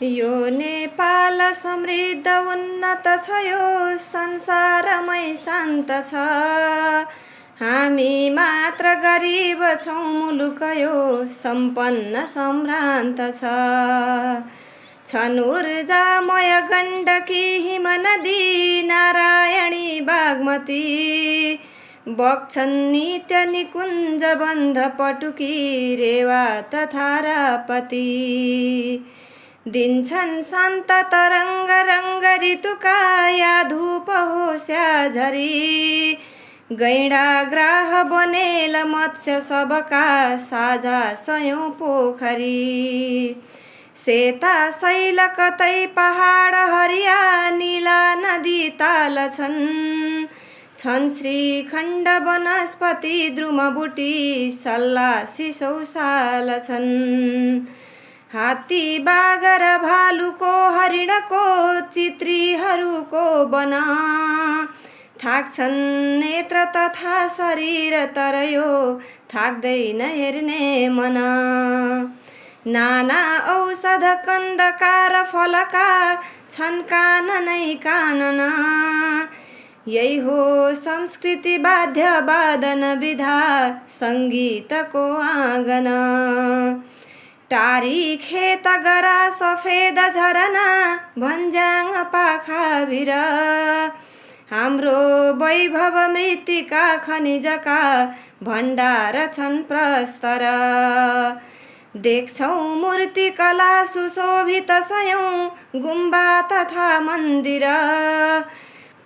यो नेपाल समृद्ध उन्नत छ, यो संसारमै शान्त छ। हामी मात्र गरिब छौँ, मुलुक यो सम्पन्न सम्भ्रान्त छ। छन् ऊर्जामय गण्डकी हिमनदी, नारायणी बागमती, बग्छन् नित्य निकुञ्ज बन्ध पटुकी, रेवा तथा रापती। दिन्छन् शान्त तरङ्ग रङ्ग ऋतुका, या धूप होस् या झरी। गैंडाग्राह बनेल मत्स्य सबका, साझा सयौं पोखरी। सेता शैल कतै पहाड हरिया, नीला नदी ताल छन्। छन् श्रीखण्ड वनस्पति द्रुमबुटी, सल्ला सिसौ साल छन्। हात्ती बाघ र भालुको हरिणको, चित्रीहरूको वन। थाक्छन् नेत्र तथा शरीर, तर यो थाक्दैन हेर्ने मन। नाना औषध कन्दकार फलका, छन् काननै कानन। यही हो संस्कृति वाद्य वादन विधा, सङ्गीतको आँगन। टारी खेत गरा सफेद झरना, भन्ज्याङ पाखा भिर। हाम्रो वैभव मृत्तिका खनिजका, भण्डार छन् प्रस्तर। देख्छौ मूर्ति कला सुशोभित सयौं, गुम्बा तथा मन्दिर।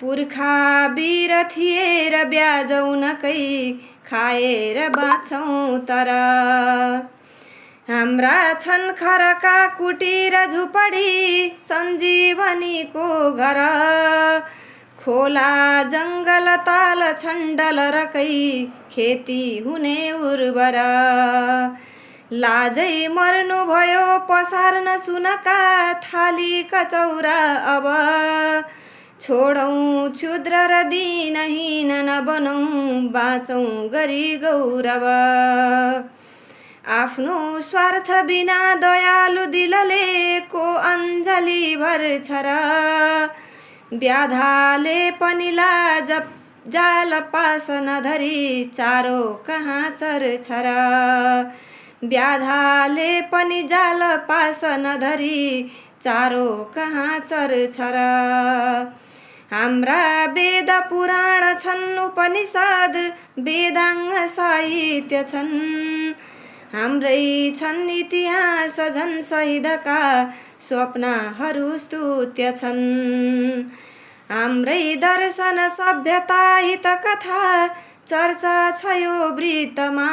पुर्खा वीर थिए र ब्याजौनकै, खाएर बाँच्छौं तर। हाम्रा छन् खरका कुटीर झुपडी, सञ्जीवनीको घर। खोला जङ्गल ताल छन् डलरकै, खेती हुने उर्वर। लाजै मर्नु भयो पसार्न सुनका, थाली कचौरा अब। छोडौं क्षुद्र र दीनहीन नबनौं, बाँचौं गरी गौरव। आफ्नो स्वार्थ बिना दयालु दिलले, को अञ्जली भर्छ र। व्याधाले पनि लाज जाल पास नधरी, चारो कहाँ चर्छ र। व्याधाले पनि जाल पास नधरी, चारो कहाँ चर्छ र। हाम्रा वेद पुराण छन्, उपनिषद वेदाङ्ग साहित्य छन्। हाम्रै छन् इतिहास झन् शहीदका, स्वप्नहरू स्तुत्य छन्। हाम्रै दर्शन सभ्यता हित कथा, चर्चा छ यो वृत्तमा।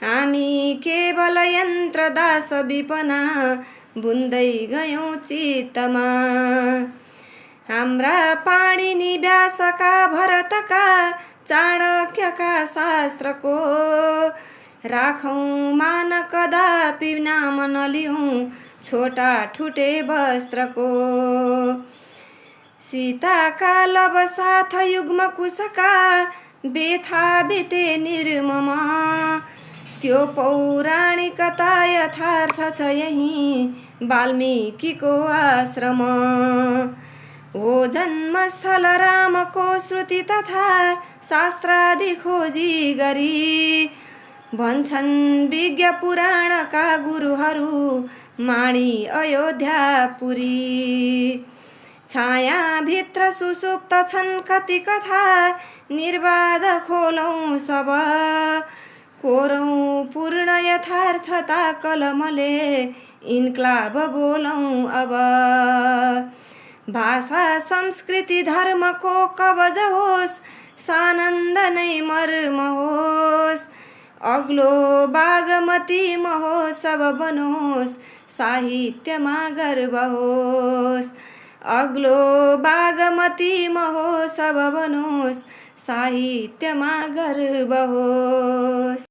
हामी केवल यन्त्र दास विपना, बुन्दै गयौं चित्तमा। हाम्रा पाणिनि व्यासका भरतका, चाणक्यका शास्त्रको। राखौं मान कदापि नाम नलिऊं, छोटा ठुटे वस्त्रको। सीताका लव साथ युग्म कुशका, बेथा बिते निर्मम। त्यो पौराणिकता यथार्थ छ यही, वाल्मीकिको आश्रम। हो जन्मस्थल रामको श्रुति तथा, शास्त्रादि खोजी गरी। भन्छन् विज्ञ पुराणका गुरुहरू, माणी अयोध्यापुरी। छायाभित्र सुसुप्त छन् कति कथा, निर्वाद खोलौं सब। कोरौं पूर्ण यथार्थता कलमले, इन्क्लाब बोलौं अब। भाषा संस्कृति धर्मको कवच होस्, सानन्द नै मर्म होस्। अग्लो बागमती महोत्सव बनोस्, साहित्यमा गर्व होस्। अग्लो बागमती महोत्सव बनोस्, साहित्यमा गर्व होस्।